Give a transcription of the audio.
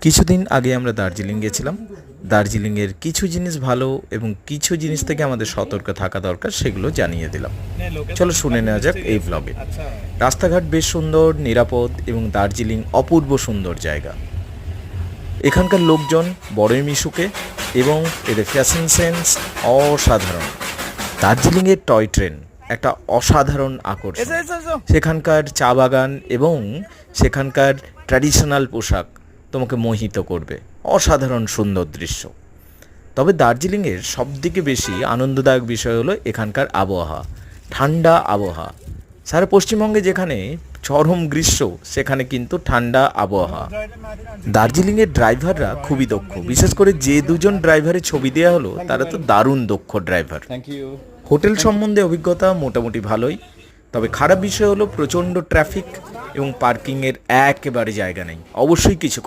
কিছুদিন আগে আমরা দার্জিলিং গেছিলাম। দার্জিলিংয়ের কিছু জিনিস ভালো এবং কিছু জিনিস থেকে আমাদের সতর্ক থাকা দরকার, সেগুলো জানিয়ে দিলাম। চলো শুনে নেওয়া যাক এই ব্লগে। রাস্তাঘাট বেশ সুন্দর, নিরাপদ এবং দার্জিলিং অপূর্ব সুন্দর জায়গা। এখানকার লোকজন বড়ই মিশুকে এবং এদের ফ্যাশন সেন্স অসাধারণ। দার্জিলিংয়ের টয় ট্রেন একটা অসাধারণ আকর্ষণ। সেখানকার চা বাগান এবং সেখানকার ট্র্যাডিশনাল পোশাক তোমাকে মোহিত করবে। অসাধারণ সুন্দর দৃশ্য। তবে দার্জিলিংয়ের সবথেকে বেশি আনন্দদায়ক বিষয় হলো এখানকার আবহাওয়া, ঠান্ডা আবহাওয়া। সারা পশ্চিমবঙ্গে যেখানে চরম গ্রীষ্ম, সেখানে কিন্তু ঠান্ডা আবহাওয়া। দার্জিলিংয়ের ড্রাইভাররা খুবই দক্ষ, বিশেষ করে যে দুজন ড্রাইভারের ছবি দেওয়া হলো তারা তো দারুণ দক্ষ ড্রাইভার। হোটেল সম্বন্ধে অভিজ্ঞতা মোটামুটি ভালোই, তবে খারাপ বিষয় হলো প্রচণ্ড ট্রাফিক এবং পার্কিংয়ের একেবারে জায়গা নেই। অবশ্যই কিছু